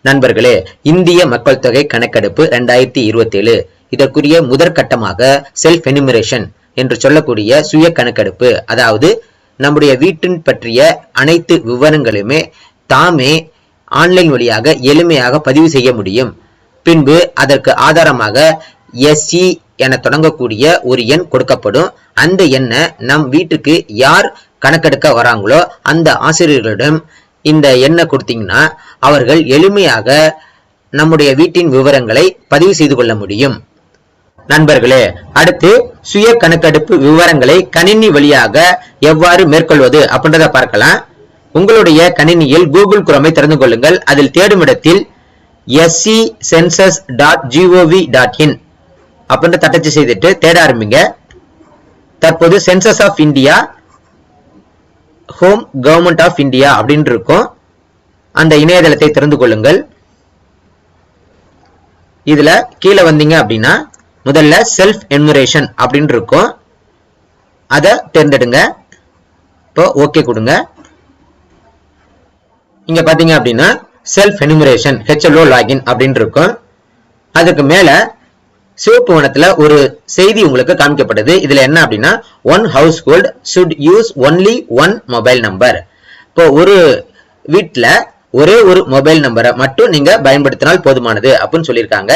நண்பர்களே, இந்திய மக்கள் தொகை கணக்கெடுப்பு 2027 இதற்குரிய முதற்கட்டமாக செல்ஃப் எனுமரேஷன் என்று சொல்லக்கூடிய சுய கணக்கெடுப்பு, அதாவது நம்முடைய வீட்டின் பற்றிய அனைத்து விவரங்களுமே தாமே ஆன்லைன் வழியாக எளிமையாக பதிவு செய்ய முடியும். பின்பு அதற்கு ஆதாரமாக SE என தொடங்கக்கூடிய ஒரு எண் கொடுக்கப்படும். அந்த எண்ணை நம் வீட்டுக்கு யார் கணக்கெடுக்க வராங்களோ அந்த ஆசிரியர்களிடம் இந்த எண்ணை கொடுத்தீங்கன்னா அவர்கள் எளிமையாக நம்முடைய வீட்டின் விவரங்களை பதிவு செய்து கொள்ள முடியும். நண்பர்களே, அடுத்து சுய கணக்கெடுப்பு விவரங்களை கணினி வழியாக எவ்வாறு மேற்கொள்வது அப்படின்றத பார்க்கலாம். உங்களுடைய கணினியில் கூகுள் குரோமை திறந்து கொள்ளுங்கள். அதில் தேடும் இடத்தில் scensus.gov.in அப்படின்ற தட்டச்சு செய்துட்டு தேட ஆரம்பிங்க. தற்போது census of India, home government of India அப்படின்னு இருக்கும். அந்த இணையதளத்தை திறந்து கொள்ளுங்கள். இதுல கீழே வந்தீங்க அப்படின்னா முதல்ல செல்ஃப் எனுமரேஷன் அப்படின்னு இருக்கும். அதை தேர்ந்தெடுங்க. இப்போ ஓகே கொடுங்க. இங்க பாத்தீங்க அப்படின்னா செல்ஃப் எனுமரேஷன் HLO லாகின் அப்படின்னு இருக்கும். அதுக்கு மேல சிவப்பு வண்ணத்துல ஒரு செய்தி உங்களுக்கு காமிக்கப்படுது. இதுல என்ன அப்படின்னா one household should use only one mobile number. இப்போ ஒரு வீட்டுல ஒரே ஒரு மொபைல் நம்பரை மட்டும் நீங்க பயன்படுத்தினால் போதுமானது அப்படின்னு சொல்லியிருக்காங்க.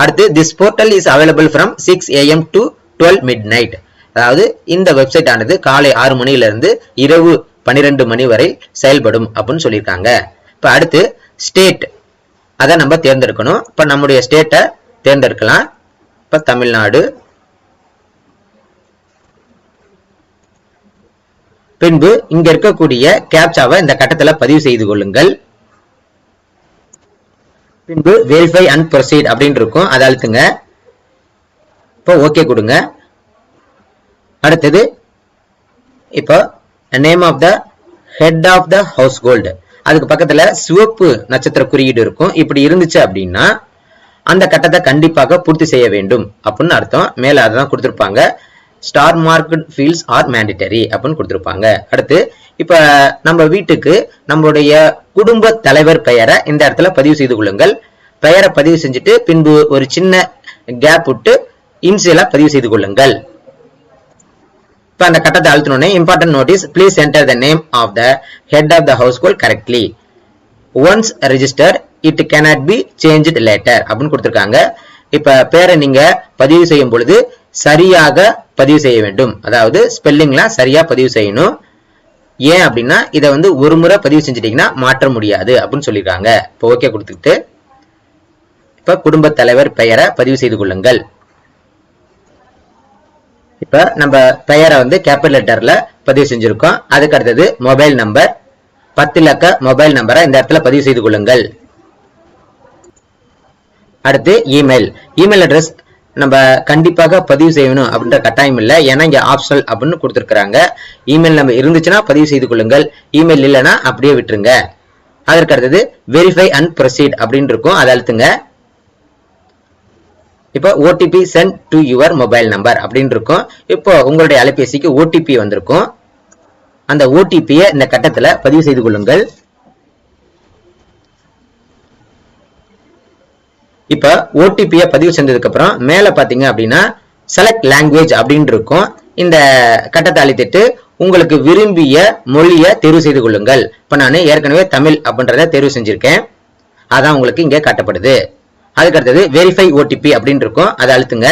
அடுத்து this portal is available from 6 AM to 12 midnight. அதாவது இந்த வெப்சைட் ஆனது காலை 6 மணியிலிருந்து இரவு 12 மணி வரை செயல்படும் அப்படின்னு சொல்லியிருக்காங்க. இப்ப அடுத்து ஸ்டேட், அதை நம்ம தேர்ந்தெடுக்கணும். இப்ப நம்முடைய ஸ்டேட்டை தேர்ந்தெடுக்கலாம். இப்ப தமிழ்நாடு. பின்பு இங்க இருக்கக்கூடிய கேப்சாவை இந்த கட்டத்துல பதிவு செய்து கொள்ளுங்கள். பின்பு வெரிஃபை அண்ட் ப்ரொசீட் அப்படின்னு இருக்கும். அதை அழுத்துங்க. இப்போ ஓகே கொடுங்க. அடுத்தது இப்போ name of the head of the household, அதுக்கு பக்கத்துல சிவப்பு நட்சத்திர குறியீடு இருக்கும். இப்படி இருந்துச்சு அப்படின்னா அந்த கட்டத்தை கண்டிப்பாக பூர்த்தி செய்ய வேண்டும் அப்படின்னு அர்த்தம். மேல அதான் கொடுத்திருப்பாங்க. Star marked fields are mandatory அப்படின்னு கொடுத்திருப்பாங்க. அடுத்து இப்ப நம்ம வீட்டுக்கு நம்மளுடைய குடும்ப தலைவர் பெயரை இந்த இடத்துல பதிவு செய்து கொள்ளுங்கள். பெயரை பதிவு செஞ்சுட்டு பின்பு ஒரு சின்ன கேப் விட்டு இன்சியலா பதிவு செய்து கொள்ளுங்கள். இப்ப அந்த கட்டத்தை அழுத்தணும்னே important notice, please enter the name of the head of the household correctly. Once register it cannot be changed later அப்படின்னு கொடுத்திருக்காங்க. இப்ப பேரை நீங்க பதிவு செய்யும் பொழுது சரியாக பதிவு செய்ய வேண்டும். அதாவது ஸ்பெல்லிங்லாம் சரியா பதிவு செய்யணும். ஏன் அப்படின்னா இதை ஒரு முறை பதிவு செஞ்சிட்டீங்கன்னா மாற்ற முடியாது அப்படின்னு சொல்லியிருக்காங்க. இப்போ ஓகே கொடுத்துட்டு இப்ப குடும்ப தலைவர் பெயரை பதிவு செய்து கொள்ளுங்கள். இப்ப நம்ம பெயரை கேபிட்டல் லெட்டர்ல பதிவு செஞ்சிருக்கோம். அதுக்கு அடுத்தது மொபைல் நம்பர், 10 இலக்க மொபைல் நம்பரை இந்த இடத்துல பதிவு செய்து கொள்ளுங்கள். அடுத்து இமெயில் அட்ரஸ் நம்ம கண்டிப்பாக பதிவு செய்யணும் அப்படின்ற கட்டாயம் இல்லை. ஏன்னா இங்க ஆப்ஷனல் அப்படின்னு கொடுத்திருக்காங்க. இமெயில் நம்பர் இருந்துச்சுன்னா பதிவு செய்து கொள்ளுங்கள். இமெயில் இல்லைன்னா அப்படியே விட்டுருங்க. அதற்கு அடுத்தது வெரிஃபை அண்ட் ப்ரொசீட் அப்படின்னு இருக்கும். அதை அழுத்துங்க. இப்போ OTP sent to your mobile number அப்படின்னு இருக்கும். இப்போ உங்களுடைய அலைபேசிக்கு OTP வந்திருக்கும். அந்த OTP-யை இந்த கட்டத்துல பதிவு செய்து கொள்ளுங்கள். இப்ப OTP-யை பதிவு செஞ்சதுக்கு அப்புறம் மேல பாத்தீங்க அப்படின்னா செலக்ட் லாங்குவேஜ் அப்படின்னு இருக்கும். இந்த கட்டத்தை அழுத்திட்டு உங்களுக்கு விரும்பிய மொழியை தேர்வு செய்து கொள்ளுங்கள். இப்ப நான் ஏற்கனவே தமிழ் அப்படின்றத தேர்வு செஞ்சிருக்கேன். அதான் உங்களுக்கு இங்க காட்டப்படுது. அதுக்கு அடுத்தது வெரிஃபை OTP அப்படின்னு இருக்கும். அதை அழுத்துங்க.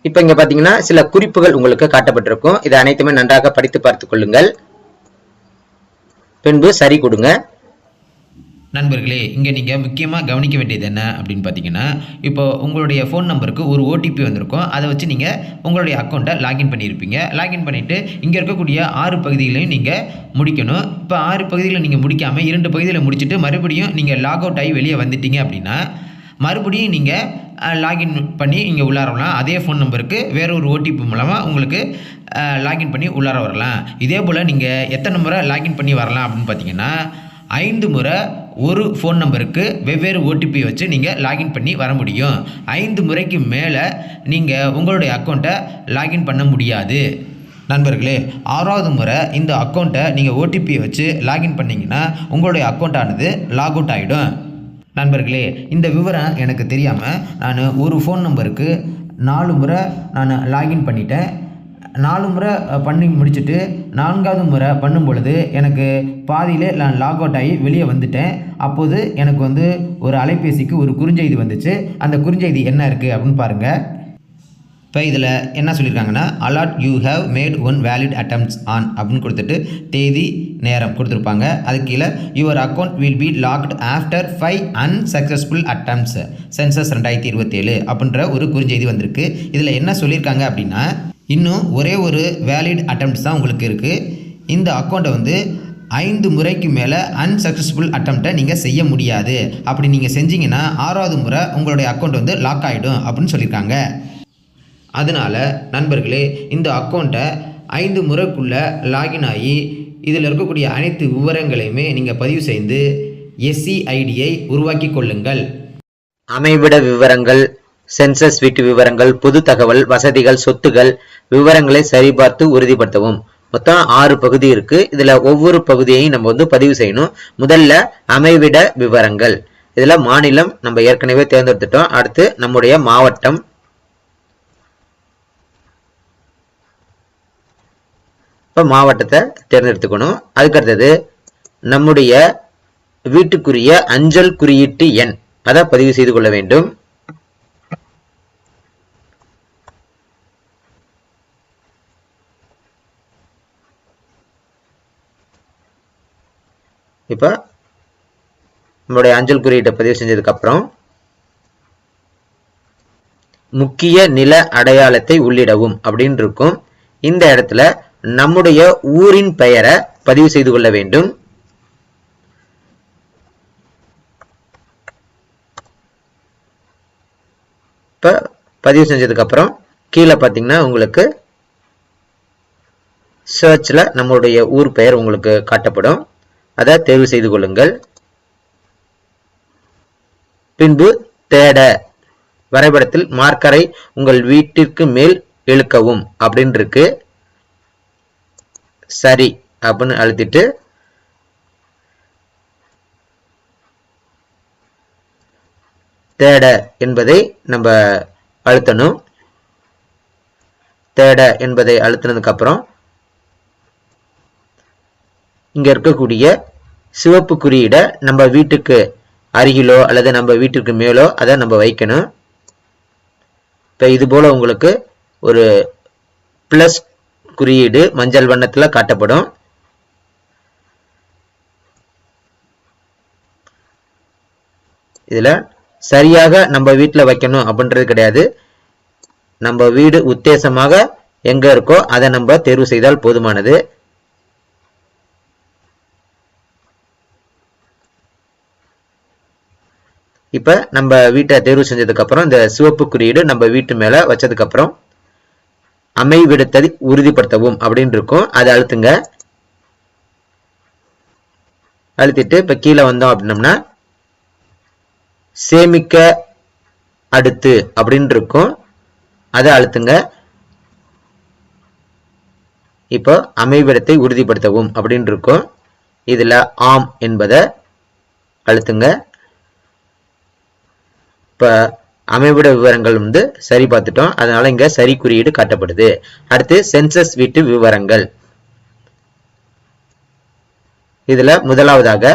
இப்ப இங்க பாத்தீங்கன்னா சில குறிப்புகள் உங்களுக்கு காட்டப்பட்டிருக்கும். இது அனைத்துமே நன்றாக படித்து பார்த்துக் கொள்ளுங்கள். பின்பு சரி கொடுங்க. நண்பர்களே, இங்கே நீங்கள் முக்கியமாக கவனிக்க வேண்டியது என்ன அப்படின்னு பார்த்தீங்கன்னா, இப்போ உங்களுடைய ஃபோன் நம்பருக்கு ஒரு OTP வந்திருக்கும். அதை வச்சு நீங்கள் உங்களுடைய அக்கௌண்ட்டை லாகின் பண்ணியிருப்பீங்க. லாகின் பண்ணிவிட்டு இங்கே இருக்கக்கூடிய 6 பகுதிகளையும் நீங்கள் முடிக்கணும். இப்போ 6 பகுதிகளை நீங்கள் முடிக்காமல் 2 பகுதியில் முடிச்சுட்டு மறுபடியும் நீங்கள் லாக் அவுட் ஆகி வெளியே வந்துட்டீங்க அப்படின்னா மறுபடியும் நீங்கள் லாகின் பண்ணி இங்கே உள்ளார வரலாம். அதே ஃபோன் நம்பருக்கு வேற ஒரு OTP மூலமாக உங்களுக்கு லாகின் பண்ணி உள்ளார வரலாம். இதே போல் நீங்கள் எத்தனை முறை லாகின் பண்ணி வரலாம் அப்படின்னு பார்த்தீங்கன்னா 5 முறை ஒரு ஃபோன் நம்பருக்கு வெவ்வேறு OTP வச்சு நீங்கள் லாகின் பண்ணி வர முடியும். 5 முறைக்கு மேலே நீங்கள் உங்களுடைய அக்கௌண்ட்டை லாகின் பண்ண முடியாது. நண்பர்களே, 6வது முறை இந்த அக்கௌண்ட்டை நீங்கள் ஓடிபியை வச்சு லாகின் பண்ணிங்கன்னா உங்களுடைய அக்கௌண்ட்டானது லாக் அவுட் ஆகிடும். நண்பர்களே, இந்த விவரம் எனக்கு தெரியாமல் நான் ஒரு ஃபோன் நம்பருக்கு 4 முறை நான் லாகின் பண்ணிட்டேன். 4 முறை பண்ணி முடிச்சுட்டு 4வது முறை பண்ணும் பொழுது எனக்கு பாதியிலே நான் லாக் அவுட் ஆகி வெளியே வந்துட்டேன். அப்போது எனக்கு ஒரு அலைபேசிக்கு ஒரு குறுஞ்செய்தி வந்துச்சு. அந்த குறுஞ்செய்தி என்ன இருக்குது அப்படின்னு பாருங்கள். இப்போ இதில் என்ன சொல்லியிருக்காங்கன்னா, alert you have made one valid attempts on அப்படின்னு கொடுத்துட்டு தேதி நேரம் கொடுத்துருப்பாங்க. அதுக்கு கீழே your account will be locked after 5 unsuccessful attempts census 2027 அப்படின்ற ஒரு குறுஞ்செய்தி வந்திருக்கு. இதில் என்ன சொல்லியிருக்காங்க அப்படின்னா, இன்னும் ஒரே ஒரு வேலிட் அட்டம்ப்ட்ஸ் தான் உங்களுக்கு இருக்குது. இந்த அக்கௌண்ட்டை 5 முறைக்கு மேலே அன்சக்ஸஸ்ஃபுல் அட்டம்ப்டை நீங்கள் செய்ய முடியாது. அப்படி நீங்கள் செஞ்சீங்கன்னா 6வது முறை உங்களுடைய அக்கௌண்ட் லாக் ஆகிடும் அப்படின்னு சொல்லியிருக்காங்க. அதனால் நண்பர்களே, இந்த அக்கௌண்ட்டை 5 முறைக்குள்ளே லாகின் ஆகி இதில் இருக்கக்கூடிய அனைத்து விவரங்களையுமே நீங்கள் பதிவு செய்து SCIDயை உருவாக்கி கொள்ளுங்கள். அமைவிட விவரங்கள், சென்சஸ் வீட்டு விவரங்கள், பொது தகவல், வசதிகள், சொத்துகள் விவரங்களை சரிபார்த்து உறுதிப்படுத்தவும். மொத்தம் 6 பகுதி இருக்கு. இதுல ஒவ்வொரு பகுதியையும் நம்ம பதிவு செய்யணும். முதல்ல அமைவிட விவரங்கள். இதுல மாநிலம் நம்ம ஏற்கனவே தேர்ந்தெடுத்துட்டோம். அடுத்து நம்முடைய மாவட்டம், மாவட்டத்தை தேர்ந்தெடுத்துக்கணும். அதுக்கடுத்தது நம்முடைய வீட்டுக்குரிய அஞ்சல் குறியீட்டு எண் அதை பதிவு செய்து கொள்ள வேண்டும். இப்ப நம்முடைய அஞ்சல் குறியீட்டை பதிவு செஞ்சதுக்கு அப்புறம் முக்கிய நில அடையாளத்தை உள்ளிடவும் அப்படின்னு இருக்கும். இந்த இடத்துல நம்முடைய ஊரின் பெயரை பதிவு செய்து கொள்ள வேண்டும். இப்ப பதிவு செஞ்சதுக்கு அப்புறம் கீழே பாத்தீங்கன்னா உங்களுக்கு சர்ச்ல நம்மளுடைய ஊர் பெயர் உங்களுக்கு காட்டப்படும். அதை தேர்வு செய்து கொள்ளுங்கள். பின்பு தேட வரைபடத்தில் மார்க்கரை உங்கள் வீட்டிற்கு மேல் இழுக்கவும் அப்படின்னு இருக்கு. சரி அப்படின்னு அழுத்திட்டு தேட என்பதை நம்ம அழுத்தணும். தேட என்பதை அழுத்தினதுக்கு அப்புறம் இங்க இருக்கக்கூடிய சிவப்பு குறியீடை நம்ம வீட்டுக்கு அருகிலோ அல்லது நம்ம வீட்டுக்கு மேலோ அதை நம்ம வைக்கணும். இப்ப இது போல உங்களுக்கு ஒரு பிளஸ் குறியீடு மஞ்சள் வண்ணத்துல காட்டப்படும். இதுல சரியாக நம்ம வீட்டுல வைக்கணும் அப்படின்றது கிடையாது. நம்ம வீடு உத்தேசமாக எங்க இருக்கோ அதை நம்ம தேர்வு செய்தால் போதுமானது. இப்ப நம்ம வீட்டை தேர்வு செஞ்சதுக்கு அப்புறம் இந்த சிவப்பு குறியீடு நம்ம வீட்டு மேல வச்சதுக்கு அப்புறம் அமைவிடத்தை உறுதிப்படுத்தவும் அப்படின்னு இருக்கும். அதை அழுத்துங்க. அழுத்திட்டு இப்ப கீழே வந்தோம் அப்படின்னம்னா சேமிக்க அடுத்து அப்படின்னு இருக்கும். அதை அழுத்துங்க. இப்போ அமைவிடத்தை உறுதிப்படுத்தவும் அப்படின்னு இருக்கும். இதுல ஆம் என்பதை அழுத்துங்க. இப்ப அமைவிட விவரங்கள் சரி பார்த்துட்டோம். அதனால இங்க சரி குறியீடு காட்டப்படுது. அடுத்து சென்சஸ் வீட்டு விவரங்கள். இதுல முதலாவதாக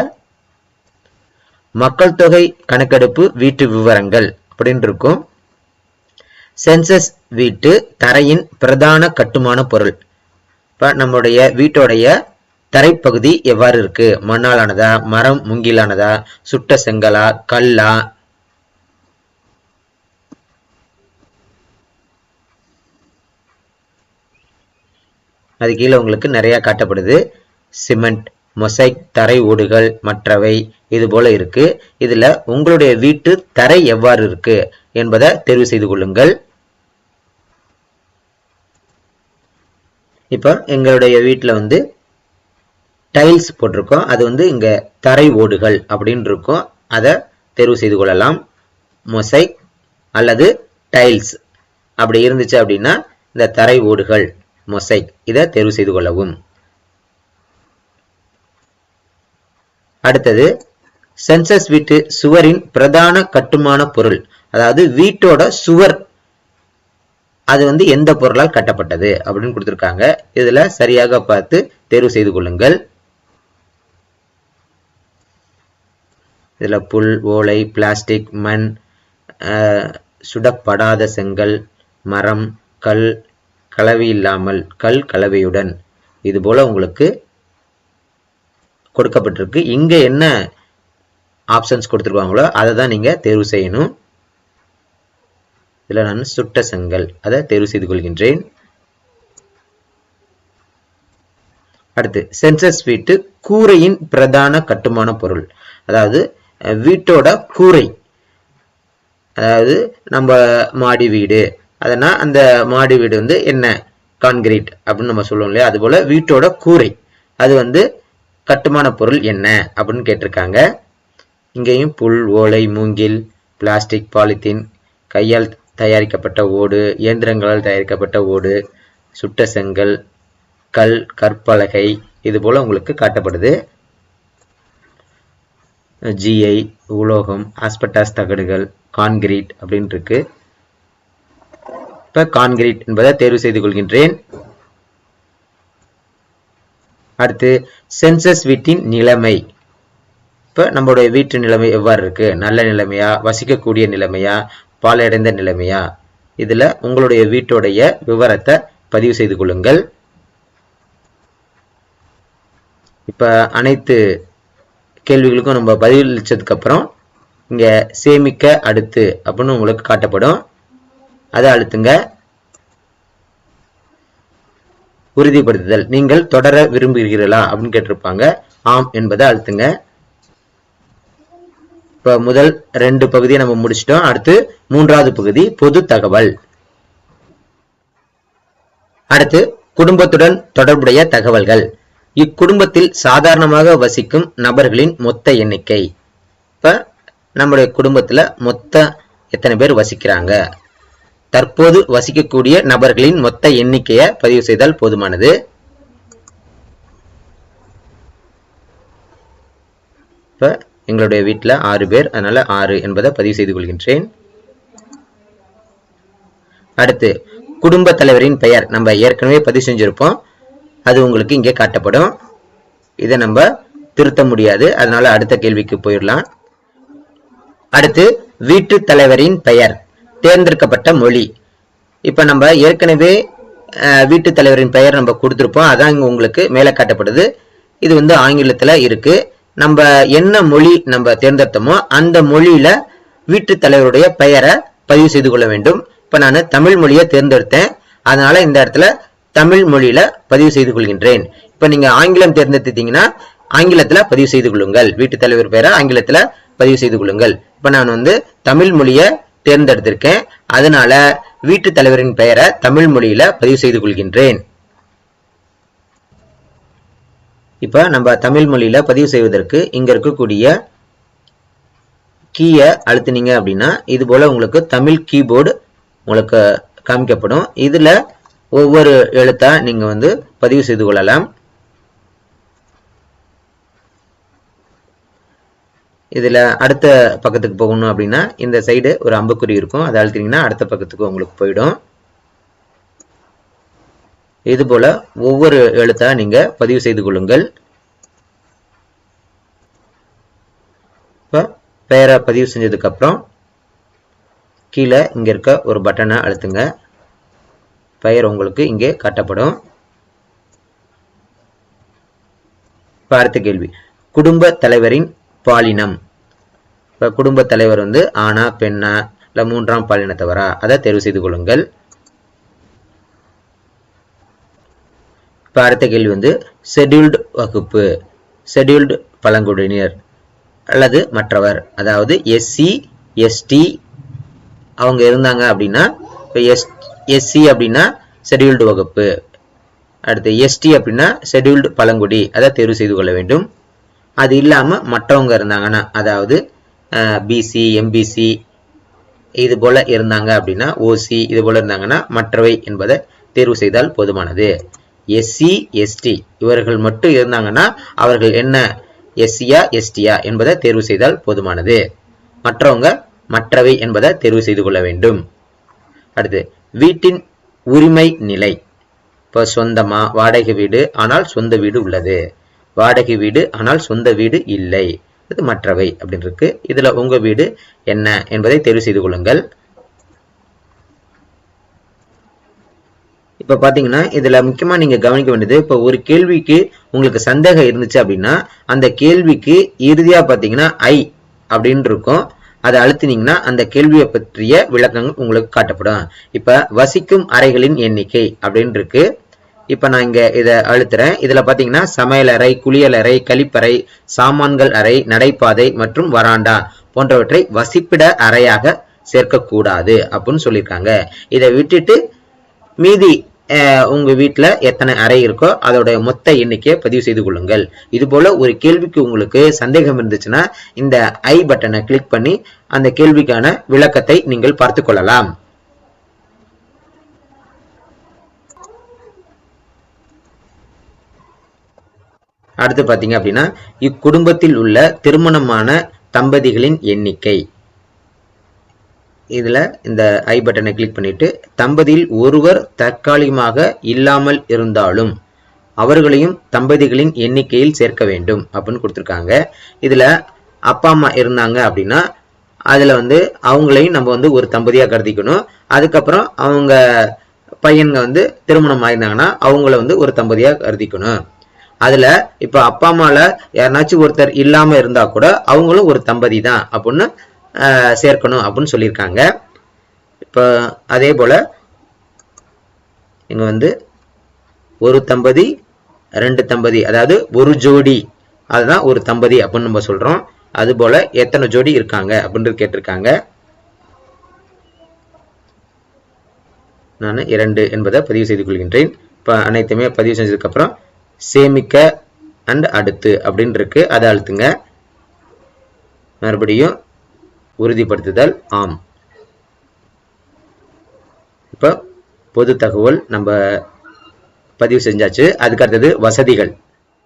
மக்கள் தொகை கணக்கெடுப்பு வீட்டு விவரங்கள் அப்படின்னு இருக்கும். சென்சஸ் வீட்டு தரையின் பிரதான கட்டுமான பொருள். இப்ப நம்முடைய வீட்டோடைய தரைப்பகுதி எவ்வாறு இருக்கு? மண்ணாலானதா, மரம் மூங்கிலானதா, சுட்ட செங்கலா, கல்லா? அது கீழே உங்களுக்கு நிறைய காட்டப்படுது. சிமெண்ட், மொசைக், தரை ஓடுகள், மற்றவை இது போல இருக்கு. இதுல உங்களுடைய வீட்டு தரை எவ்வாறு இருக்கு என்பதை தேர்வு செய்து கொள்ளுங்கள். இப்ப எங்களுடைய வீட்டுல டைல்ஸ் போட்டிருக்கோம். அது இங்க தரை ஓடுகள் அப்படின்னு இருக்கும். அதை தேர்வு செய்து கொள்ளலாம். மொசைக் அல்லது டைல்ஸ் அப்படி இருந்துச்சு அப்படின்னா இந்த தரை ஓடுகள் மொசைக். இதை தேர்வு செய்து கொள்ளவும். அடுத்தது சென்சஸ் வீட்டு சுவரின் பிரதான கட்டுமான பொருள், அதாவது வீட்டோட சுவர் அது எந்த பொருளால் கட்டப்பட்டது அப்படின்னு கொடுத்திருக்காங்க. இதுல சரியாக பார்த்து தேர்வு செய்து கொள்ளுங்கள். இதுல புல், ஓலை, பிளாஸ்டிக், மண், சுடப்படாத செங்கல், மரம், கல், கலவை இல்லாமல், கல் கலவையுடன், இது போல உங்களுக்கு கொடுக்கப்பட்டிருக்கு. இங்க என்ன ஆப்ஷன்ஸ் கொடுத்துருவாங்களோ அதை தான் நீங்க தேர்வு செய்யணும். இதுல நான் சுட்ட செங்கல் அதை தேர்வு செய்து கொள்கின்றேன். அடுத்து சென்சஸ் வீட்டு கூரையின் பிரதான கட்டுமான பொருள், அதாவது வீட்டோட கூரை, அதாவது நம்ம மாடி வீடு, அதனா அந்த மாடி வீடு என்ன கான்கிரீட் அப்படின்னு நம்ம சொல்லுவோம் இல்லையா, அது போல வீட்டோட கூரை அது கட்டுமான பொருள் என்ன அப்படின்னு கேட்டிருக்காங்க. இங்கேயும் புல், ஓலை, மூங்கில், பிளாஸ்டிக், பாலித்தீன், கையால் தயாரிக்கப்பட்ட ஓடு, இயந்திரங்களால் தயாரிக்கப்பட்ட ஓடு, சுட்ட செங்கல், கல், கற்பலகை, இது போல உங்களுக்கு காட்டப்படுது. ஜிஐ, உலோகம், ஆஸ்பெட்டாஸ் தகடுகள், கான்கிரீட் அப்படின்னு இருக்கு. இப்ப கான்கிரீட் என்பதை தேர்வு செய்து கொள்கின்றேன். அடுத்து சென்சஸ் வீட்டின் நிலைமை. இப்ப நம்மளுடைய வீட்டு நிலைமை எவ்வாறு இருக்கு, நல்ல நிலைமையா, வசிக்கக்கூடிய நிலைமையா, பாழடைந்த நிலைமையா, இதுல உங்களுடைய வீட்டுடைய விவரத்தை பதிவு செய்து கொள்ளுங்கள். இப்ப அனைத்து கேள்விகளுக்கும் நம்ம பதிலளிச்சதுக்கு அப்புறம் இங்க சேமிக்க அடுத்து அப்படின்னு உங்களுக்கு காட்டப்படும். அதை அழுத்துங்க. உறுதிப்படுத்துதல், நீங்கள் தொடர விரும்புகிறீர்களா அப்படின்னு கேட்டிருப்பாங்க. ஆம் என்பதை அழுத்துங்க. இப்ப முதல் 2 பகுதியை நம்ம முடிச்சிட்டோம். அடுத்து 3வது பகுதி பொது தகவல். அடுத்து குடும்பத்துடன் தொடர்புடைய தகவல்கள். இக்குடும்பத்தில் சாதாரணமாக வசிக்கும் நபர்களின் மொத்த எண்ணிக்கை. இப்ப நம்முடைய குடும்பத்துல மொத்த எத்தனை பேர் வசிக்கிறாங்க, தற்போது வசிக்கக்கூடிய நபர்களின் மொத்த எண்ணிக்கையை பதிவு செய்தால் போதுமானது. இப்ப எங்களுடைய வீட்டில் 6 பேர், அதனால 6 என்பதை பதிவு செய்து கொள்கின்றேன். அடுத்து குடும்ப தலைவரின் பெயர் நம்ம ஏற்கனவே பதிவு செஞ்சிருப்போம், அது உங்களுக்கு இங்கே காட்டப்படும். இதை நம்ம திருத்த முடியாது, அதனால அடுத்த கேள்விக்கு போயிடலாம். அடுத்து வீட்டு தலைவரின் பெயர், தேர்ந்தெடுக்கப்பட்ட மொழி. இப்ப நம்ம ஏற்கனவே வீட்டு தலைவரின் பெயர் நம்ம கொடுத்திருப்போம், அதான் இங்க உங்களுக்கு மேலே காட்டப்படுது. இது ஆங்கிலத்துல இருக்கு. நம்ம என்ன மொழி நம்ம தேர்ந்தெடுத்தோமோ அந்த மொழியில வீட்டு தலைவருடைய பெயரை பதிவு செய்து கொள்ள வேண்டும். இப்ப நான் தமிழ் மொழியை தேர்ந்தெடுத்தேன், அதனால இந்த இடத்துல தமிழ் மொழியில பதிவு செய்து கொள்கின்றேன். இப்ப நீங்க ஆங்கிலம் தேர்ந்தெடுத்தீங்கன்னா ஆங்கிலத்துல பதிவு செய்து கொள்ளுங்கள், வீட்டு தலைவர் பெயரை ஆங்கிலத்துல பதிவு செய்து கொள்ளுங்கள். இப்ப நான் தமிழ் மொழியை தேர்ந்தெடுத்திருக்கேன், அதனால வீட்டு தலைவரின் பெயரை தமிழ் மொழியில பதிவு செய்து கொள்கின்றேன். இப்ப நம்ம தமிழ் மொழியில பதிவு செய்வதற்கு இங்க இருக்கக்கூடிய கீயை அழுத்தினீங்க அப்படின்னா இது போல உங்களுக்கு தமிழ் கீபோர்டு உங்களுக்கு காமிக்கப்படும். இதுல ஒவ்வொரு எழுத்தா நீங்க பதிவு செய்து கொள்ளலாம். இதுல அடுத்த பக்கத்துக்கு போகணும் அப்படின்னா இந்த சைடு ஒரு அம்புக்குறி இருக்கும், அதை அழுத்தினீங்கன்னா அடுத்த பக்கத்துக்கு உங்களுக்கு போயிடும். இது போல ஒவ்வொரு எழுத்தா நீங்க பதிவு செய்து கொள்ளுங்கள். இப்ப பெயரை பதிவு செஞ்சதுக்கு அப்புறம் கீழே இங்க இருக்க ஒரு பட்டனை அழுத்துங்க, பெயர் உங்களுக்கு இங்கே காட்டப்படும். இப்ப அடுத்த கேள்வி, குடும்ப தலைவரின் பாலினம். இப்ப குடும்ப தலைவர் ஆணா பெண்ணா இல்ல 3ஆம் பாலினத்தவரா, அதை தேர்வு செய்து கொள்ளுங்கள். இப்ப அடுத்த கேள்வி ஷெட்யூல்டு வகுப்பு, ஷெட்யூல்டு பழங்குடியினர் அல்லது மற்றவர், அதாவது எஸ்சி எஸ்டி அவங்க இருந்தாங்க அப்படின்னா, இப்ப எஸ்சி அப்படின்னா ஷெட்யூல்டு வகுப்பு, அடுத்து எஸ்டி அப்படின்னா ஷெட்யூல்டு பழங்குடி, அதை தேர்வு செய்து கொள்ள வேண்டும். அது இல்லாம மற்றவங்க இருந்தாங்கன்னா, அதாவது பிசி எம்பிசி இது போல இருந்தாங்க அப்படின்னா, ஓசி இது போல இருந்தாங்கன்னா மற்றவை என்பதை தேர்வு செய்தால் போதுமானது. எஸ்சி எஸ்டி இவர்கள் மட்டும் இருந்தாங்கன்னா அவர்கள் என்ன எஸ்சியா எஸ்டியா என்பதை தேர்வு செய்தால் போதுமானது. மற்றவங்க மற்றவை என்பதை தேர்வு செய்து கொள்ள வேண்டும். அடுத்து வீட்டின் உரிமை நிலை. இப்போ சொந்தமா, வாடகை வீடு ஆனால் சொந்த வீடு உள்ளது, வாடகை வீடு ஆனால் சொந்த வீடு இல்லை, இது மற்றவை அப்படின்னு இருக்கு. இதுல உங்க வீடு என்ன என்பதை தேர்வு செய்து கொள்ளுங்கள். இப்ப பாத்தீங்கன்னா இதுல முக்கியமா நீங்க கவனிக்க வேண்டியது, இப்ப ஒரு கேள்விக்கு உங்களுக்கு சந்தேகம் இருந்துச்சு அப்படின்னா அந்த கேள்விக்கு இறுதியா பாத்தீங்கன்னா ஐ அப்படின்னு இருக்கும். அதை அழுத்தினீங்கன்னா அந்த கேள்வியை பற்றிய விளக்கங்கள் உங்களுக்கு காட்டப்படும். இப்ப வசிக்கும் அறைகளின் எண்ணிக்கை அப்படின்னு இருக்கு. இப்ப நான் இங்க இதை அழுத்துறேன். இதுல பாத்தீங்கன்னா சமையலறை, குளியலறை, கழிப்பறை, சாமான்கள் அறை, நடைபாதை மற்றும் வராண்டா போன்றவற்றை வசிப்பிட அறையாக சேர்க்கக்கூடாது அப்படின்னு சொல்லியிருக்காங்க. இதை விட்டுட்டு மீதி உங்க வீட்டுல எத்தனை அறை இருக்கோ அதோட மொத்த எண்ணிக்கையை பதிவு செய்து கொள்ளுங்கள். இது போல ஒரு கேள்விக்கு உங்களுக்கு சந்தேகம் இருந்துச்சுன்னா இந்த ஐ பட்டனை கிளிக் பண்ணி அந்த கேள்விக்கான விளக்கத்தை நீங்கள் பார்த்து கொள்ளலாம். அடுத்து பாத்தீங்க அப்படின்னா இக்குடும்பத்தில் உள்ள திருமணமான தம்பதிகளின் எண்ணிக்கை. இதுல இந்த ஐ பட்டனை கிளிக் பண்ணிட்டு தம்பதியில் ஒருவர் தற்காலிகமாக இல்லாமல் இருந்தாலும் அவர்களையும் தம்பதிகளின் எண்ணிக்கையில் சேர்க்க வேண்டும் அப்படின்னு கொடுத்துருக்காங்க. இதுல அப்பா அம்மா இருந்தாங்க அப்படின்னா அதுல அவங்களையும் நம்ம ஒரு தம்பதியா கருதிக்கணும். அதுக்கப்புறம் அவங்க பையன்க திருமணம் ஆயிருந்தாங்கன்னா அவங்கள ஒரு தம்பதியா கருதிக்கணும். அதுல இப்ப அப்பா அம்மால யாருனாச்சும் ஒருத்தர் இல்லாம இருந்தா கூட அவங்களும் ஒரு தம்பதி தான் அப்படின்னு சேர்க்கணும் அப்படின்னு சொல்லியிருக்காங்க. இப்ப அதே போல இங்க ஒரு தம்பதி, ரெண்டு தம்பதி, அதாவது ஒரு ஜோடி, அதுதான் ஒரு தம்பதி அப்படின்னு நம்ம சொல்றோம். அது போல எத்தனை ஜோடி இருக்காங்க அப்படின்னு கேட்டிருக்காங்க. நான் 2 என்பதை பதிவு செய்து கொள்கின்றேன். இப்ப அனைத்துமே பதிவு செஞ்சதுக்கு அப்புறம் சேமிக்க அண்ட் அடுத்து அப்படின்னு இருக்கு, அதை அழுத்துங்க. மறுபடியும் உறுதிப்படுத்துதல் ஆம். இப்ப பொது தகவல் நம்ம பதிவு செஞ்சாச்சு. அதுக்கு அடுத்தது வசதிகள்.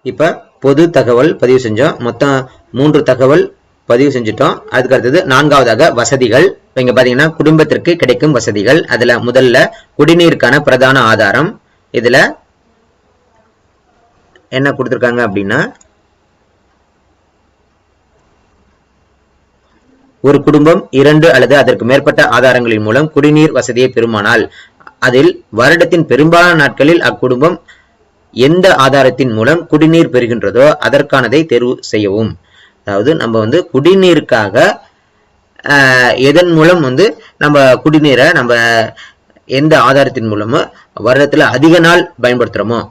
இப்ப பொது தகவல் பதிவு செஞ்சோம். மொத்தம் 3 தகவல் பதிவு செஞ்சுட்டோம். அதுக்கு அடுத்தது 4வதாக வசதிகள். இங்க பாத்தீங்கன்னா குடும்பத்திற்கு கிடைக்கும் வசதிகள். அதுல முதல்ல குடிநீருக்கான பிரதான ஆதாரம். இதுல என்ன கொடுத்திருக்காங்க அப்படின்னா ஒரு குடும்பம் 2 அல்லது அதற்கு மேற்பட்ட ஆதாரங்களின் மூலம் குடிநீர் வசதியை பெறுமானால் அதில் வருடத்தின் பெரும்பாலான நாட்களில் அக்குடும்பம் எந்த ஆதாரத்தின் மூலம் குடிநீர் பெறுகின்றதோ அதற்கானதை தேர்வு செய்யவும். அதாவது நம்ம குடிநீருக்காக எதன் மூலம் நம்ம குடிநீரை நம்ம எந்த ஆதாரத்தின் மூலமோ வருடத்துல அதிக நாள் பயன்படுத்துறோமோ.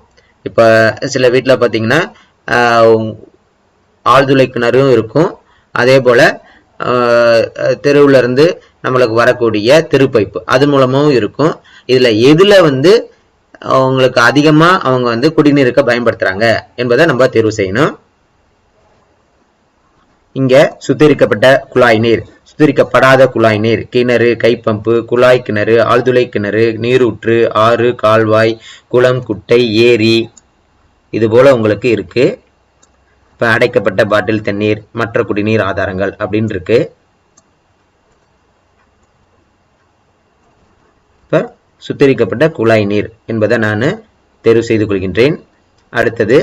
இப்ப சில வீட்டுல பாத்தீங்கன்னா ஆழ்துளை கிணறும் இருக்கும். அதே போல தெருவுல இருந்து நம்மளுக்கு வரக்கூடிய தெருப்பைப்பு அது மூலமும் இருக்கும். இதுல எதுல அவங்களுக்கு அதிகமா அவங்க குடிநீருக்கு பயன்படுத்துறாங்க என்பதை நம்ம தேர்வு செய்யணும். இங்க சுத்திகரிக்கப்பட்ட குழாய் நீர், சுத்திகரிக்கப்படாத குழாய் நீர், கிணறு, கைப்பம்பு, குழாய் கிணறு, ஆழ்துளை கிணறு, நீரூற்று, ஆறு, கால்வாய், குளம், குட்டை, ஏரி இது போல உங்களுக்கு இருக்கு. இப்ப அடைக்கப்பட்ட பாட்டில் தண்ணீர், மற்ற குடிநீர் ஆதாரங்கள் அப்படின்னு இருக்கு. இப்ப சுத்திகரிக்கப்பட்ட குழாய் நீர் என்பதை நான் தேர்வு செய்து கொள்கின்றேன். அடுத்தது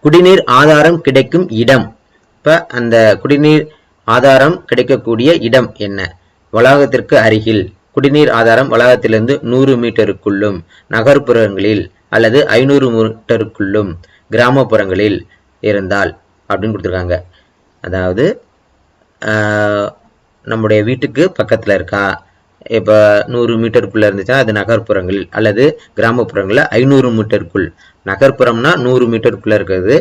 குடிநீர் ஆதாரம் கிடைக்கும் இடம். இப்ப அந்த குடிநீர் ஆதாரம் கிடைக்கக்கூடிய இடம் என்ன? வளாகத்திற்கு அருகில், குடிநீர் ஆதாரம் வளாகத்திலிருந்து 100 மீட்டருக்குள்ளும், நகர்ப்புறங்களில் அல்லது 500 மீட்டருக்குள்ளும், கிராமப்புறங்களில் இருந்தால் அப்படின்னு கொடுத்துருக்காங்க. அதாவது நம்முடைய வீட்டுக்கு பக்கத்துல இருக்கா, இப்ப 100 மீட்டருக்குள்ள இருந்துச்சுன்னா அது நகர்ப்புறங்கள், அல்லது கிராமப்புறங்கள்ல 500 மீட்டருக்குள். நகர்ப்புறம்னா 100 மீட்டருக்குள்ள இருக்குது,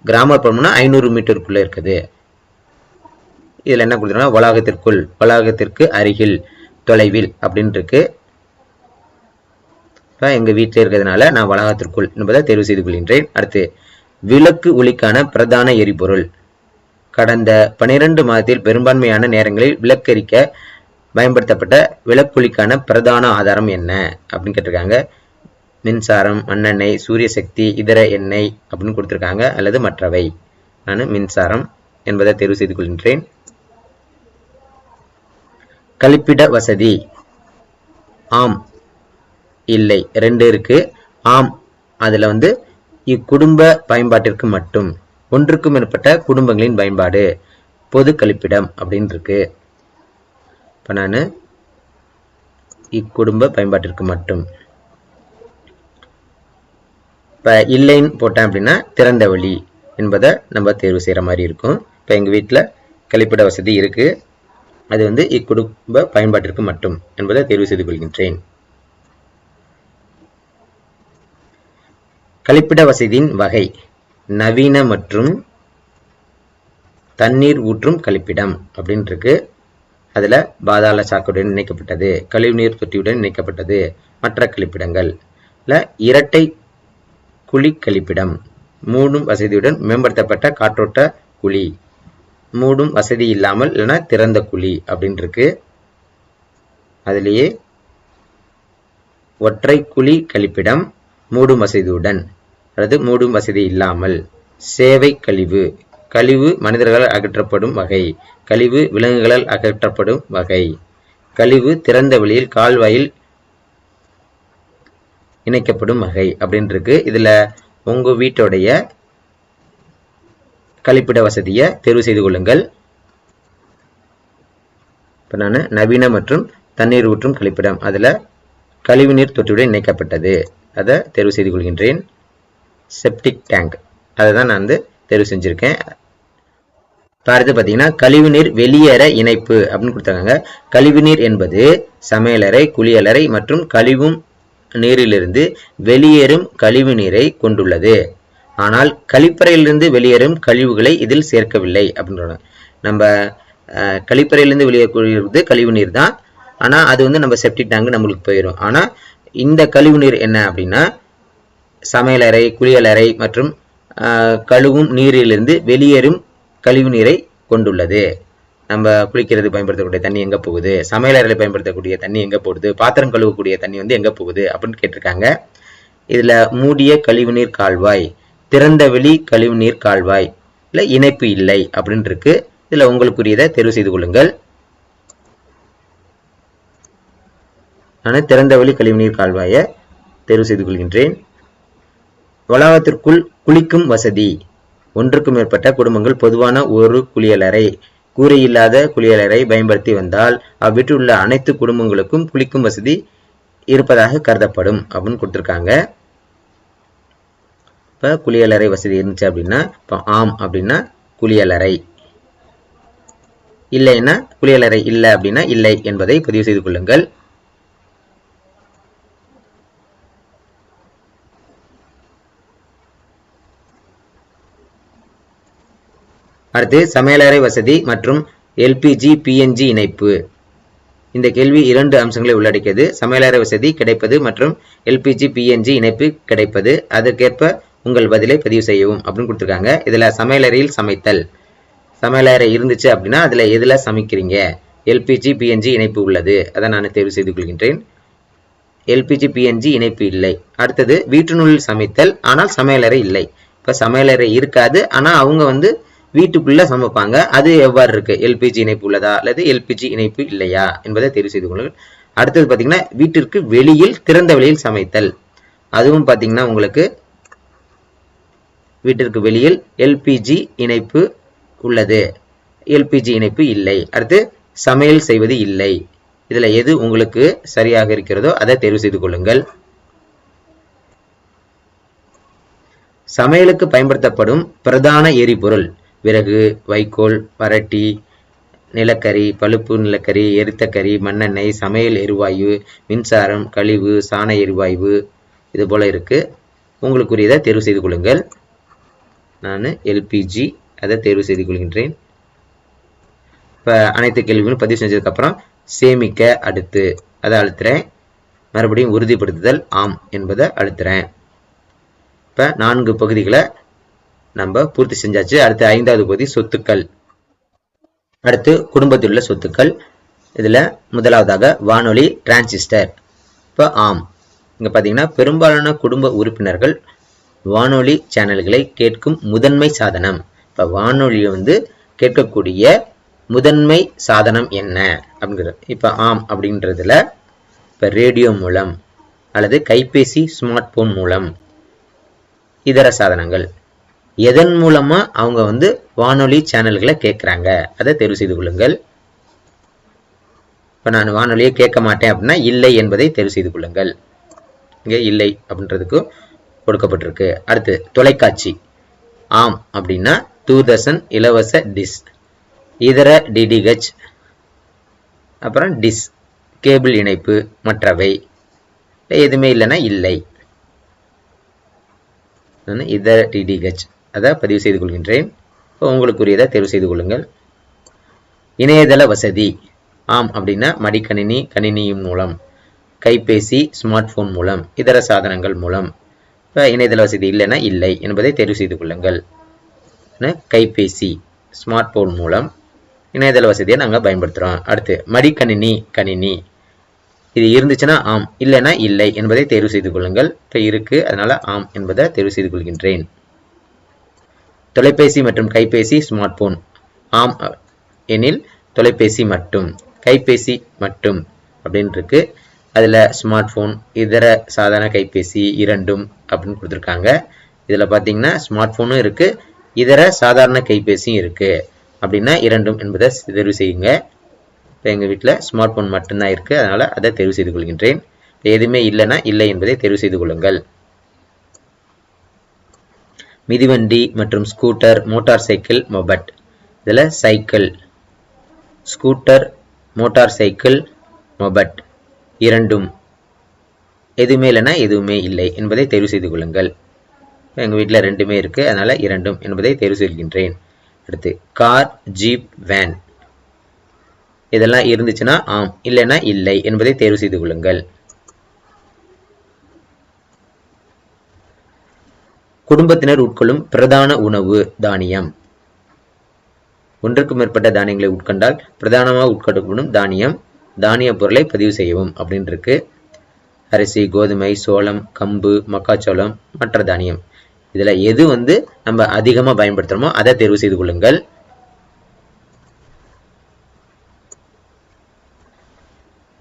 கிராமப்புறம்னா 500 மீட்டருக்குள்ள இருக்குது. இதுல என்ன கொடுத்துருக்காங்க? வளாகத்திற்குள், வளாகத்திற்கு அருகில், தொலைவில் அப்படின்னு இருக்கு. இப்ப எங்க வீட்டில் இருக்கிறதுனால நான் வளாகத்திற்குள் என்பதை தேர்வு செய்து கொள்கின்றேன். அடுத்து விளக்கு ஒளிக்கான பிரதான எரிபொருள். கடந்த 12 மாதத்தில் பெரும்பான்மையான நேரங்களில் விளக்கெரிக்க பயன்படுத்தப்பட்ட விளக்கொளிக்கான பிரதான ஆதாரம் என்ன அப்படின்னு கேட்டிருக்காங்க. மின்சாரம், மண்ணெண்ணெய், சூரிய சக்தி, இதர எண்ணெய் அப்படின்னு கொடுத்திருக்காங்க, அல்லது மற்றவை. நான் மின்சாரம் என்பதை தேர்வு செய்து கொள்கின்றேன். கழிப்பிட வசதி ஆம், இல்லை, 2 இருக்கு. ஆம், அதுல இக்குடும்ப பயன்பாட்டிற்கு மட்டும், ஒன்றுக்கும் மேற்பட்ட குடும்பங்களின் பயன்பாடு, பொது கழிப்பிடம் அப்படின்னு இருக்கு. இப்ப நான் இக்குடும்ப பயன்பாட்டிற்கு மட்டும், இப்ப இல்லைன்னு போட்டேன் அப்படின்னா திறந்த வெளி என்பதை நம்ம தேர்வு செய்யற மாதிரி இருக்கும். இப்ப எங்க வீட்டுல கழிப்பிட வசதி இருக்கு, அது இக்குடும்ப பயன்பாட்டிற்கு மட்டும் என்பதை தேர்வு செய்து கொள்கின்றேன். கழிப்பிட வசதியின் வகை நவீன மற்றும் தண்ணீர் ஊற்றும் கழிப்பிடம் அப்படின்னு இருக்கு. அதுல பாதாள சாக்கடையுடன் இணைக்கப்பட்டது, கழிவுநீர் தொட்டியுடன் இணைக்கப்பட்டது, மற்ற கழிப்பிடங்கள். இரட்டை குழி கழிப்பிடம், மூடும் வசதியுடன் மேம்படுத்தப்பட்ட காற்றோட்ட குழி, மூடும் வசதி இல்லாமல் இல்லைன்னா திறந்த குழி அப்படின்னு இருக்கு. அதுலேயே ஒற்றை குழி கழிப்பிடம், மூடும் வசதியுடன் அல்லது மூடும் வசதி இல்லாமல். சேவை கழிவு, கழிவு மனிதர்களால் அகற்றப்படும் வகை, கழிவு விலங்குகளால் அகற்றப்படும் வகை. கழிவு திறந்த வெளியில் கால்வாயில் இணைக்கப்படும் வகை அப்படின்னு இருக்கு. இதுல உங்க வீட்டுடைய கழிப்பிட வசதியை தேர்வு செய்து கொள்ளுங்கள். இப்ப நான் நவீன மற்றும் தண்ணீர் ஊற்றும் கழிப்பிடம், அதுல கழிவுநீர் தொட்டியுடன் இணைக்கப்பட்டது, அதை தேர்வு செய்து கொள்கின்றேன். செப்டிக் டேங்க், அதை தான் நான் தேர்வு செஞ்சிருக்கேன். அடுத்து பார்த்தீங்கன்னா கழிவுநீர் வெளியேற இணைப்பு அப்படின்னு கொடுத்தாங்க. கழிவுநீர் என்பது சமையலறை, குளியலறை மற்றும் கழிவும் நீரிலிருந்து வெளியேறும் கழிவு நீரை கொண்டுள்ளது. ஆனால் கழிப்பறையிலிருந்து வெளியேறும் கழிவுகளை இதில் சேர்க்கவில்லை அப்படின்றாங்க. நம்ம கழிப்பறையிலிருந்து வெளியேறது கழிவு நீர் தான், ஆனா அது நம்ம செப்டிக் டேங்க் நம்மளுக்கு போயிடும். ஆனா இந்த கழிவு நீர் என்ன அப்படின்னா சமையலறை, குளியலறை மற்றும் கழுவும் நீரிலிருந்து வெளியேறும் கழிவு நீரை கொண்டுள்ளது. நம்ம குளிக்கிறது பயன்படுத்தக்கூடிய தண்ணி எங்க போகுது, சமையலறையில் பயன்படுத்தக்கூடிய தண்ணி எங்க போகுது, பாத்திரம் கழுவக்கூடிய தண்ணி எங்க போகுது அப்படின்னு கேட்டிருக்காங்க. இதுல மூடிய கழிவுநீர் கால்வாய், திறந்த வெளி கழிவுநீர் கால்வாய் இல்ல இணைப்பு இல்லை அப்படின்னு இருக்கு. இதுல உங்களுக்குரியதை தேர்வு செய்து கொள்ளுங்கள். நான் திறந்த வெளி கழிவுநீர் கால்வாயை தேர்வு செய்து கொள்கின்றேன். வளாகத்திற்குள் குளிக்கும் வசதி, ஒன்றுக்கும் மேற்பட்ட குடும்பங்கள் பொதுவான ஒரு குளியலறை, கூரை இல்லாத குளியலறை பயன்படுத்தி வந்தால் அவ்வீட்டில் உள்ள அனைத்து குடும்பங்களுக்கும் குளிக்கும் வசதி இருப்பதாக கருதப்படும் அப்படின்னு கொடுத்திருக்காங்க. இப்ப குளியலறை வசதி இருந்துச்சு அப்படின்னா இப்ப ஆம் அப்படின்னா குளியலறை, இல்லைன்னா குளியலறை இல்லை அப்படின்னா இல்லை என்பதை பதிவு செய்து கொள்ளுங்கள். அடுத்து சமையலறை வசதி மற்றும் எல்பிஜி பிஎன்ஜி இணைப்பு. இந்த கேள்வி 2 அம்சங்களை உள்ளடக்கியது. சமையலறை வசதி கிடைப்பது மற்றும் எல்பிஜி பிஎன்ஜி இணைப்பு கிடைப்பது, அதற்கேற்ப உங்கள் பதிலை பதிவு செய்யவும் அப்படின்னு கொடுத்துருக்காங்க. இதுல சமையலறையில் சமைத்தல், சமையலறை இருந்துச்சு அப்படின்னா அதுல எதுல சமைக்கிறீங்க, எல்பிஜி பிஎன்ஜி இணைப்பு உள்ளது, அதை நான் தேர்வு செய்து கொள்கின்றேன். எல்பிஜி பிஎன்ஜி இணைப்பு இல்லை. அடுத்தது வீட்டினுள் சமைத்தல் ஆனால் சமையலறை இல்லை. இப்ப சமையலறை இருக்காது, ஆனா அவங்க வீட்டுக்குள்ள சமைப்பாங்க, அது எவ்வாறு இருக்கு, எல்பிஜி இணைப்பு உள்ளதா அல்லது எல்பிஜி இணைப்பு இல்லையா என்பதை தெரிவு செய்து கொள்ளுங்கள். அடுத்தது பாத்தீங்கன்னா வீட்டிற்கு வெளியில் திறந்த வெளியில் சமைத்தல், அதுவும் பாத்தீங்கன்னா உங்களுக்கு வீட்டிற்கு வெளியில் எல்பிஜி இணைப்பு உள்ளது, எல்பிஜி இணைப்பு இல்லை. அடுத்து சமையல் செய்வது இல்லை. இதுல எது உங்களுக்கு சரியாக இருக்கிறதோ அதை தேர்வு செய்து கொள்ளுங்கள். சமையலுக்கு பயன்படுத்தப்படும் பிரதான எரிபொருள் விறகு, வைக்கோல், வரட்டி, நிலக்கரி, பழுப்பு நிலக்கரி, எரித்த கரி, மண்ணெண்ணெய், சமையல் எரிவாயு, மின்சாரம், கழிவு, சாண எரிவாயு, இது போல இருக்கு. உங்களுக்குரியதை தேர்வு செய்து கொள்ளுங்கள். நான் எல்பிஜி அதை தேர்வு செய்து கொள்கின்றேன். இப்ப அனைத்து கேள்விகளும் பதிவு செஞ்சதுக்கு அப்புறம் சேமிக்க அடுத்து அதை அழுத்துறேன். மறுபடியும் உறுதிப்படுத்துதல் ஆம் என்பதை அழுத்துறேன். இப்ப 4 பகுதிகளை நம்ம பூர்த்தி செஞ்சாச்சு. அடுத்து 5வது பகுதி சொத்துக்கள். அடுத்து குடும்பத்தில் உள்ள சொத்துக்கள். இதில் முதலாவதாக வானொலி டிரான்சிஸ்டர். இப்போ ஆம், இங்கே பார்த்தீங்கன்னா பெரும்பாலான குடும்ப உறுப்பினர்கள் வானொலி சேனல்களை கேட்கும் முதன்மை சாதனம். இப்போ வானொலியை கேட்கக்கூடிய முதன்மை சாதனம் என்ன அப்படிங்கிறது. இப்போ ஆம் அப்படின்றதுல இப்போ ரேடியோ மூலம் அல்லது கைபேசி, ஸ்மார்ட் போன் மூலம், இதர சாதனங்கள் எதன் மூலமா அவங்க வானொலி சேனல்களை கேட்குறாங்க அதை தெரிவு செய்து கொள்ளுங்கள். இப்போ நான் வானொலியை கேட்க மாட்டேன் அப்படின்னா இல்லை என்பதை தெரிவு செய்து கொள்ளுங்கள். இங்கே இல்லை அப்படின்றதுக்கு கொடுக்கப்பட்டிருக்கு. அடுத்து தொலைக்காட்சி. ஆம் அப்படின்னா தூர்தர்ஷன், இலவச டிஷ், இதர டிடிஹெச், அப்புறம் டிஷ், கேபிள் இணைப்பு, மற்றவை. எதுவுமே இல்லைன்னா இல்லை. இதர டிடிஹெச் அதை பதிவு செய்து கொள்கின்றேன். உங்களுக்குரியதை தேர்வு செய்து கொள்ளுங்கள். இணையதள வசதி. ஆம் அப்படின்னா மடிக்கணினி, கணினியின் மூலம், கைபேசி, ஸ்மார்ட் போன் மூலம், இதர சாதனங்கள் மூலம். இப்போ இணையதள வசதி இல்லைன்னா இல்லை என்பதை தேர்வு செய்து கொள்ளுங்கள். கைபேசி, ஸ்மார்ட் போன் மூலம் இணையதள வசதியை நாங்கள் பயன்படுத்துகிறோம். அடுத்து மடிக்கணினி, கணினி. இது இருந்துச்சுன்னா ஆம், இல்லைன்னா இல்லை என்பதை தேர்வு செய்து கொள்ளுங்கள். இப்போ இருக்கு, அதனால ஆம் என்பதை தேர்வு செய்து கொள்கின்றேன். தொலைபேசி மற்றும் கைபேசி, ஸ்மார்ட் போன். ஆம் எனில் தொலைபேசி மட்டும், கைபேசி மட்டும் அப்படின்னு இருக்கு. அதில் ஸ்மார்ட் போன், இதர சாதாரண கைபேசி இரண்டும் அப்படின்னு கொடுத்துருக்காங்க. இதில் பார்த்தீங்கன்னா ஸ்மார்ட் போனும் இருக்கு, இதர சாதாரண கைபேசியும் இருக்கு. அப்படின்னா இரண்டும் என்பதை தேர்வு செய்யுங்க. இப்போ எங்கள் வீட்டில் ஸ்மார்ட் போன் மட்டும்தான் இருக்கு, அதனால அதை தேர்வு செய்து கொள்கின்றேன். எதுவுமே இல்லைன்னா இல்லை என்பதை தேர்வு செய்து கொள்ளுங்கள். மிதிவண்டி மற்றும் ஸ்கூட்டர், மோட்டார் சைக்கிள், மொபட். இதில் cycle, scooter, motor cycle, moped இரண்டும். எதுவுமே இல்லைன்னா எதுவுமே இல்லை என்பதை தேர்வு செய்து கொள்ளுங்கள். எங்கள் வீட்டில் ரெண்டுமே இருக்கு, அதனால இரண்டும் என்பதை தேர்வு செய்கின்றேன். அடுத்து கார், ஜீப், வேன். இதெல்லாம் இருந்துச்சுன்னா ஆம், இல்லைன்னா இல்லை என்பதை தேர்வு செய்து கொள்ளுங்கள். குடும்பத்தினர் உட்கொள்ளும் பிரதான உணவு தானியம். ஒன்றுக்கு மேற்பட்ட தானியங்களை உட்கொண்டால் பிரதானமாக உட்கொள்ளப்படும் தானியம், தானிய பொருளை பதிவு செய்யவும் அப்படின்னு இருக்கு. அரிசி, கோதுமை, சோளம், கம்பு, மக்காச்சோளம், மற்ற தானியம். இதுல எது நம்ம அதிகமா பயன்படுத்துறோமோ அதை தேர்வு செய்து கொள்ளுங்கள்.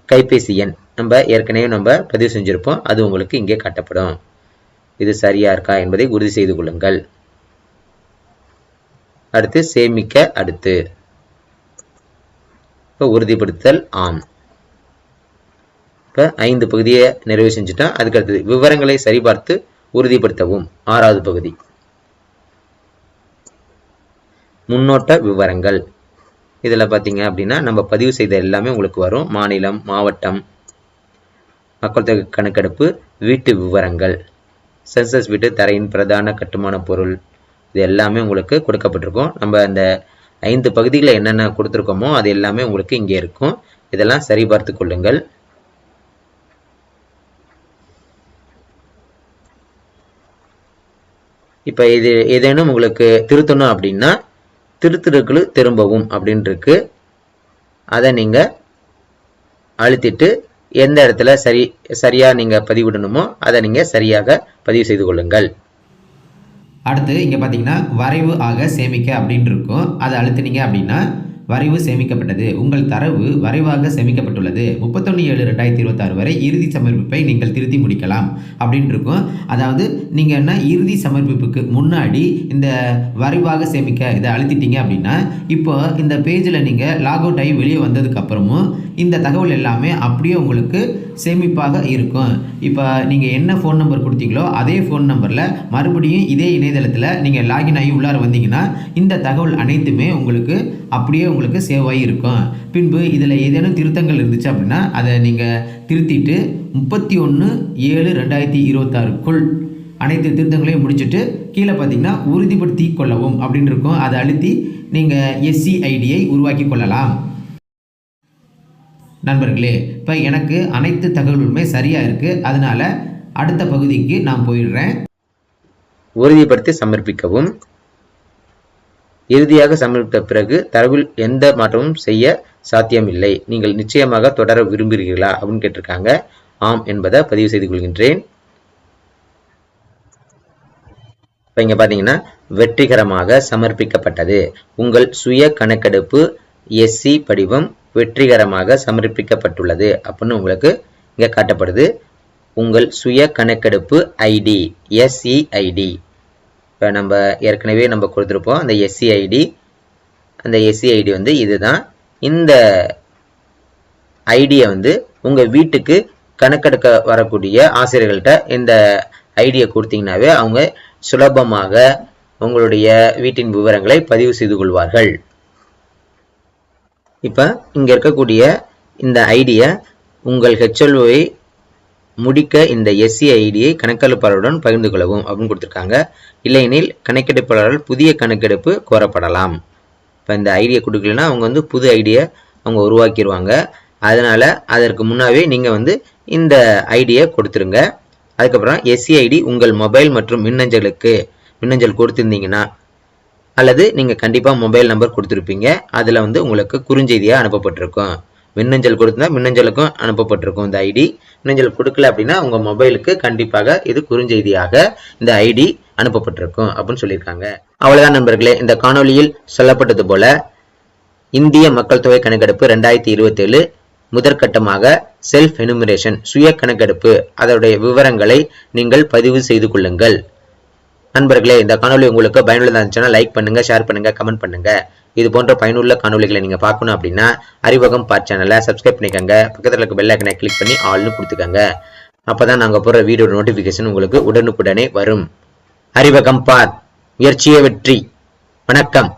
கைபேசி எண் நம்ம ஏற்கனவே பதிவு செஞ்சிருப்போம், அது உங்களுக்கு இங்கே காட்டப்படும். இது சரியா இருக்கா என்பதை உறுதி செய்து கொள்ளுங்கள். அடுத்து சேமிக்க. அடுத்து உறுதிப்படுத்தல். ஆம். இப்ப 5 பகுதியை நிறைவு செஞ்சுட்டோம். அதுக்கு அடுத்தது விவரங்களை சரிபார்த்து உறுதிப்படுத்தவும். 6வது பகுதி முன்னோட்ட விவரங்கள். இதுல பாத்தீங்க அப்படின்னா நம்ம பதிவு செய்த எல்லாமே உங்களுக்கு வரும். மாநிலம், மாவட்டம், மக்கள் தொகை கணக்கெடுப்பு, வீட்டு விவரங்கள், சென்சஸ் வீட்டு, தரையின் பிரதான கட்டுமான பொருள், இது எல்லாமே உங்களுக்கு கொடுக்கப்பட்டிருக்கும். நம்ம அந்த 5 பகுதிகளை என்னென்ன கொடுத்துருக்கோமோ அது எல்லாமே உங்களுக்கு இங்கே இருக்கும். இதெல்லாம் சரிபார்த்து கொள்ளுங்கள். இப்ப இது ஏதேனும் உங்களுக்கு திருத்தணும் அப்படின்னா திருத்துறதுக்கு திரும்பவும் அப்படின்னு இருக்கு. அதை நீங்க அழுத்திட்டு எந்த இடத்துல சரியா நீங்க பதிவிடணுமோ அதை நீங்க சரியாக பதிவு செய்து கொள்ளுங்கள். அடுத்து இங்கே பார்த்தீங்கன்னா வரைவு ஆக சேமிக்க அப்படின்னு இருக்கும். அதை அழுத்தினீங்க அப்படின்னா வரைவு சேமிக்கப்பட்டது, உங்கள் தரவு வரைவாக சேமிக்கப்பட்டுள்ளது, 31/7/2026 வரை இறுதி சமர்ப்பிப்பை நீங்கள் திருத்தி முடிக்கலாம் அப்படின்னு இருக்கும். அதாவது நீங்கள் என்ன இறுதி சமர்ப்பிப்புக்கு முன்னாடி இந்த வரைவாக சேமிக்க இதை அழுத்திட்டீங்க அப்படின்னா இப்போ இந்த பேஜில் நீங்கள் லாக் அவுட் ஆகி வெளியே வந்ததுக்கப்புறமும் இந்த தகவல் எல்லாமே அப்படியே உங்களுக்கு சேமிப்பாக இருக்கும். இப்போ நீங்கள் என்ன ஃபோன் நம்பர் கொடுத்தீங்களோ அதே ஃபோன் நம்பரில் மறுபடியும் இதே இணையதளத்தில் நீங்கள் லாகின் ஆகி உள்ளார வந்தீங்கன்னா இந்த தகவல் அனைத்துமே உங்களுக்கு அப்படியே உங்களுக்கு சேவ் ஆகி இருக்கும். பின்பு இதில் ஏதேனும் திருத்தங்கள் இருந்துச்சு அப்படின்னா அதை நீங்கள் திருத்திட்டு 31/7/2026க்குள் அனைத்து திருத்தங்களையும் முடிச்சுட்டு கீழே பார்த்தீங்கன்னா உறுதிப்படுத்தி கொள்ளவும் அப்படின்னு இருக்கும். அதை அழுத்தி நீங்கள் SCIDயை உருவாக்கி கொள்ளலாம். நண்பர்களே, இப்போ எனக்கு அனைத்து தகவல்களுமே சரியாக இருக்குது. அதனால அடுத்த பகுதிக்கு நான் போயிடுறேன். உறுதிப்படுத்தி சமர்ப்பிக்கவும். இறுதியாக சமர்ப்பித்த பிறகு தரவில் எந்த மாற்றமும் செய்ய சாத்தியமில்லை. நீங்கள் நிச்சயமாக தொடர விரும்புகிறீர்களா அப்படின்னு கேட்டிருக்காங்க. ஆம் என்பதை பதிவு செய்து கொள்கின்றேன். இப்போ இங்கே பார்த்தீங்கன்னா வெற்றிகரமாக சமர்ப்பிக்கப்பட்டது. உங்கள் சுய கணக்கெடுப்பு எஸ்சி படிவம் வெற்றிகரமாக சமர்ப்பிக்கப்பட்டுள்ளது அப்படின்னு உங்களுக்கு இங்கே காட்டப்படுது. உங்கள் சுய கணக்கெடுப்பு ஐடி எஸ்இஐடி இப்போ நம்ம ஏற்கனவே நம்ம கொடுத்துருப்போம் அந்த எஸ்சிஐடி. அந்த எஸ்சிஐடி வந்து இதுதான். இந்த ஐடியை வந்து உங்கள் வீட்டுக்கு கணக்கெடுக்க வரக்கூடிய ஆசிரியர்கள்ட்ட இந்த ஐடியை கொடுத்தீங்கன்னாவே அவங்க சுலபமாக உங்களுடைய வீட்டின் விவரங்களை பதிவு செய்து கொள்வார்கள். இப்போ இங்கே இருக்கக்கூடிய இந்த ஐடியை உங்கள் ஹெச்எல்ஓவை முடிக்க இந்த எஸ்சிஐடியை கணக்கெடுப்பாளருடன் பகிர்ந்து கொள்ளவும் அப்படின்னு கொடுத்துருக்காங்க. இல்லையெனில் கணக்கெடுப்பாளர்கள் புதிய கணக்கெடுப்பு கோரப்படலாம். இப்போ இந்த ஐடியை கொடுக்கலன்னா அவங்க வந்து புது ஐடியை அவங்க உருவாக்கிடுவாங்க. அதனால அதற்கு முன்னாவே நீங்கள் வந்து இந்த ஐடியை கொடுத்துருங்க. அதுக்கப்புறம் எஸ்சிஐடி உங்கள் மொபைல் மற்றும் மின்னஞ்சல் கொடுத்துருந்தீங்கன்னா அல்லது நீங்கள் கண்டிப்பாக மொபைல் நம்பர் கொடுத்துருப்பீங்க. அதில் வந்து உங்களுக்கு குறுஞ்செய்தியாக அனுப்பப்பட்டிருக்கும். மின்னஞ்சல் கொடுத்தா மின்னஞ்சலுக்கும் அனுப்பப்பட்டிருக்கும் இந்த ஐடி. மின்னஞ்சல் கொடுக்கல அப்படின்னா உங்கள் மொபைலுக்கு கண்டிப்பாக இது குறுஞ்செய்தியாக இந்த ஐடி அனுப்பப்பட்டிருக்கும் அப்படின்னு சொல்லியிருக்காங்க. அவ்வளவுதான் நண்பர்களே. இந்த காணொலியில் சொல்லப்பட்டது போல இந்திய மக்கள் தொகை கணக்கெடுப்பு 2027 முதற்கட்டமாக செல்ஃப் எனுமரேஷன் சுய கணக்கெடுப்பு அதனுடைய விவரங்களை நீங்கள் பதிவு செய்து கொள்ளுங்கள். நண்பர்களே, இந்த காணொலி உங்களுக்கு பயனுள்ளதாக இருந்துச்சுன்னா லைக் பண்ணுங்க, ஷேர் பண்ணுங்க, கமெண்ட் பண்ணுங்க. இது போன்ற பயனுள்ள காணொலிகளை நீங்க பார்க்கணும் அப்படின்னா அறிவகம் பார்ட் சேனலை சப்ஸ்கிரைப் பண்ணிக்கோங்க. பக்கத்தில் இருக்க பெல் ஐக்கனை கிளிக் பண்ணி ஆல்னு கொடுத்துக்கோங்க. அப்பதான் நாங்க போடுற வீடியோ நோட்டிபிகேஷன் உங்களுக்கு உடனுக்குடனே வரும். அறிவகம் பார்ட், முயற்சியே வெற்றி. வணக்கம்.